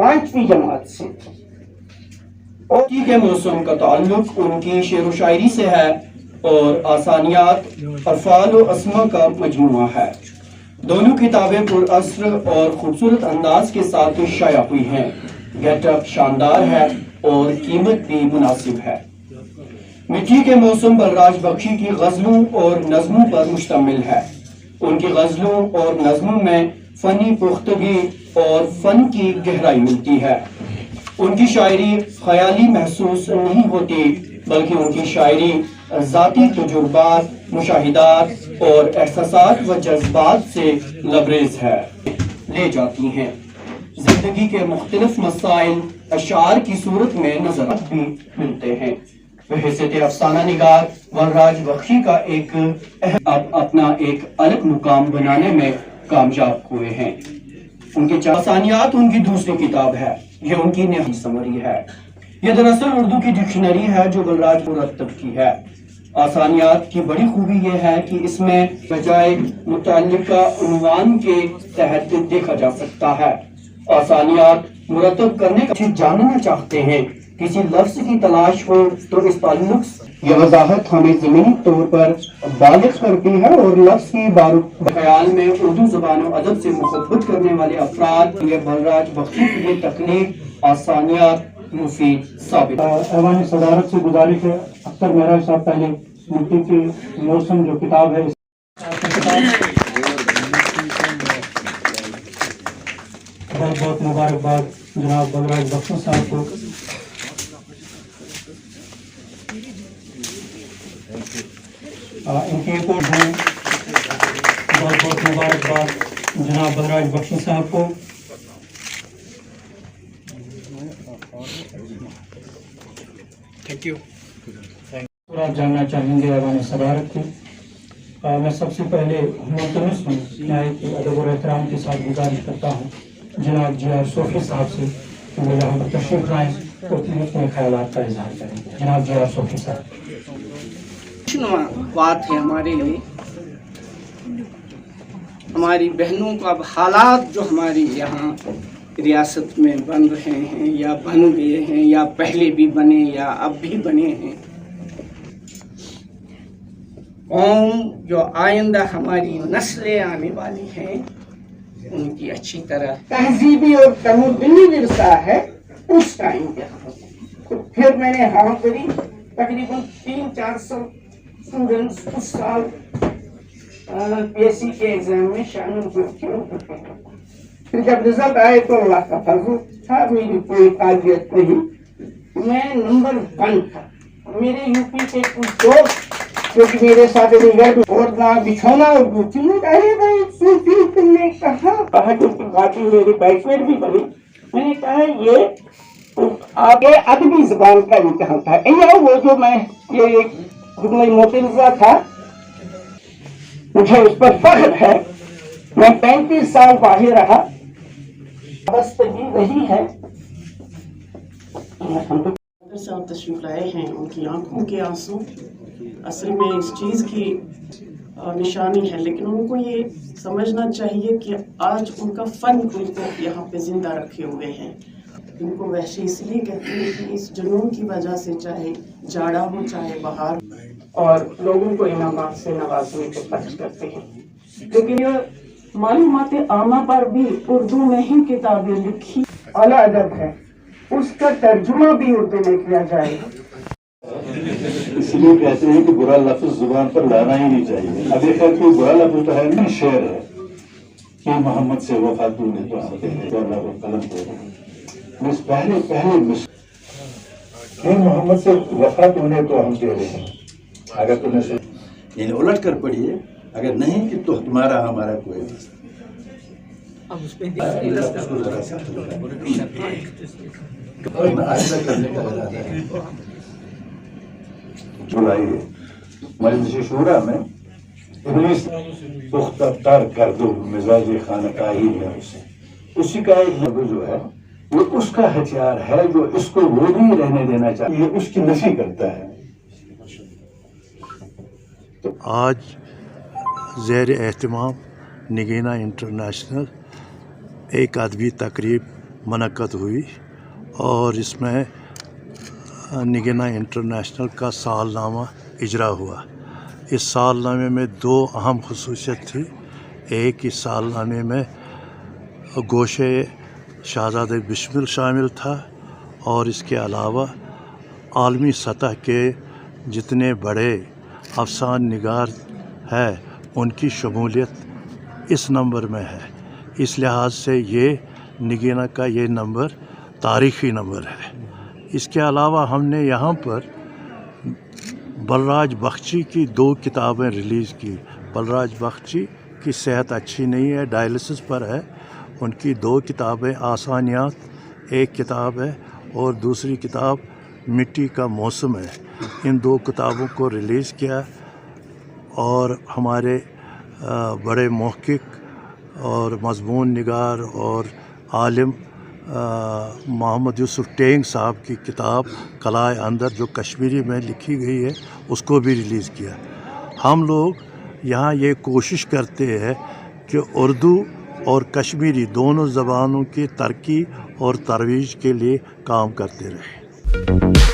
5वीं जमात से। और के मौसम का ताल्लुक उनकी शेर व शायरी से है और आसानियात अफ़आल व अस्मा का मजमुआ है। दोनों किताबें पुरअस्र और खूबसूरत अंदाज के साथ शाया हुई हैं। गेटअप शानदार है और कीमत भी मुनासिब है। मिट्टी के मौसम बलराज बख्शी की गज़लों और नज़मों पर मुश्तमिल है। उनकी गज़लों और नज़मों में फ़नी पुख्तगी और फ़न की गहराई मिलती है। उनकी शायरी ख़याली महसूस नहीं होती, बल्कि उनकी शायरी ज़ाती तजुर्बात, मुशाहिदात और एहसासात व जज्बात से लबरेज है ले जाती हैं। ज़िंदगी के मुख्तलिफ मसाइल अशार की सूरत में नज़र भी मिलते हैं। हैसियत अफसाना निगार बलराज बख्शी का अपना एक अलग मुकाम बनाने में कामयाब हुए हैं। उनके आसानियात उनकी दूसरी किताब है। यह उनकी नई समरी है। यह दरअसल उर्दू की डिक्शनरी है जो बलराज मुरत्तब की है। आसानियात की बड़ी खूबी यह है कि इसमें बजाय मुतल्लिका उन्वान के तहत देखा जा सकता है। आसानियात मुरत्तब करने का जानना चाहते हैं, किसी लफ्ज की तलाश हो तो इस ताल्लुक यह वजाहत हमें ज़मीनी तौर पर बालिग़ करती है और लफ्ज की बारूद ख्याल में उर्दू ज़बान और अदब से मुहब्बत करने वाले अफराद ये बलराज बख्शी की ये तकलीफ आसानियात मुफीद साबित। ऐवान सदारत से गुजारिश है, अख्तर महराज साहब पहले मिट्टी के मौसम जो किताब है बहुत बहुत मुबारकबाद जनाब बलराज बख्शी साहब को। इनकी एक और बहुत बहुत मुबारकबाद जनाब बलराज बख्शी साहब को। Thank you. और आप जानना चाहेंगे ऐवान सदारत की। मैं सबसे पहले मुल्तमस हूँ कि अदब और एहतराम के साथ गुजारिश करता हूँ जनाब जी.आर. सोफी साहब से कि वो यहाँ पर तशरीफ लाएँ और अपने ख्यालात का इजहार करें। जनाब जी.आर. सोफी साहब। बात है हमारे लिए, हमारी बहनों का हालात जो हमारी यहाँ रियासत में बन रहे हैं या बन गए हैं या पहले भी बने या अब भी बने हैं। कौम जो आइंदा हमारी नस्लें आने वाली हैं उनकी अच्छी तरह तहजीबी और तमद्दुनी विरसा है उस टाइम पे। तो फिर मैंने हाँ करी, तकरीबन 300-400 स्टूडेंट्स उस साल पीएससी के एग्जाम में शामिल हुए। फिर जब रिजल्ट आए तो अल्लाह का फजल था, मेरी कोई काबिलियत नहीं, मैं नंबर 1 था। मेरे यूपी के कुछ दोस्त जो कि मेरे साथ और ना बिछौना और अरे भाई सूफी तुमने कहा जो बाकी मेरी बैचमेट भी बनी। मैंने कहा ये आगे अदबी जुबान का इम्तिहान था। वो जो मैं ये एक जुमला मोतिजा था, मुझे उस पर फख्र है। मैं 35 साल बाहर रहा, रही है। साहब तशरीफ लाए हैं, उनकी आंखों के आंसू असल में इस चीज़ की निशानी है, लेकिन उनको ये समझना चाहिए कि आज उनका फ़न उनको यहाँ पे ज़िंदा रखे हुए हैं। इनको वैसे इसलिए कहते हैं कि इस जुनून की वजह से चाहे जाड़ा हो चाहे बहार, और लोगों को इनामात से नवाजने को खर्च करते हैं। लेकिन ये मालूमात आमा पर भी उर्दू में ही किताबें लिखी आला अदब है, उसका तर्जुमा भी उर्दू में किया जाएगा। इसलिए कहते हैं कि बुरा लफ्ज जुबान पर लाना ही नहीं चाहिए। अब ये खैर कोई बुरा लफ्ज तो है नहीं, शेर है कि मोहम्मद से वफा तूने तो आते हैं तो अल्लाह को कलम दे रहे हैं। पहले मोहम्मद से वफा तूने तो हम दे रहे हैं। अगर तुमने यानी उलट कर पढ़िए, अगर नहीं कि तो तुम्हारा हमारा कोई करने का इरादा है। बुलाइए मजलिस शूरा में इब्लीस पुख्ता तर कर दो मिजाज खानकाही है उसे। उसी का एक नबी जो है वो उसका हथियार है जो इसको वो नहीं रहने देना चाहिए, उसकी नफी करता है। तो आज ज़ेर एहतमाम निगीना इंटरनेशनल एक अदबी तकरीब मनक़द हुई और इसमें निगीना इंटरनेशनल का सालनामा इजरा हुआ। इस सालनामे में 2 अहम ख़ुसूसियत थी। एक, इस सालनामे में गोशे शहज़ादे बिस्मिल शामिल था और इसके अलावा आलमी सतह के जितने बड़े अफसान निगार है उनकी शमूलियत इस नंबर में है। इस लिहाज से ये निगीना का ये नंबर तारीख़ी नंबर है। इसके अलावा हमने यहाँ पर बलराज बख्शी की 2 किताबें रिलीज़ की। बलराज बख्शी की सेहत अच्छी नहीं है, डायलिसिस पर है। उनकी 2 किताबें आसानियात, एक किताब है और दूसरी किताब मिट्टी का मौसम है। इन 2 किताबों को रिलीज़ किया और हमारे बड़े महक़िक़ और मज़मून निगार और आलिम मोहम्मद यूसुफ टेंग साहब की किताब कलाए अंदर जो कश्मीरी में लिखी गई है उसको भी रिलीज़ किया। हम लोग यहाँ ये कोशिश करते हैं कि उर्दू और कश्मीरी दोनों ज़बानों की तरक्की और तरोीज के लिए काम करते रहें।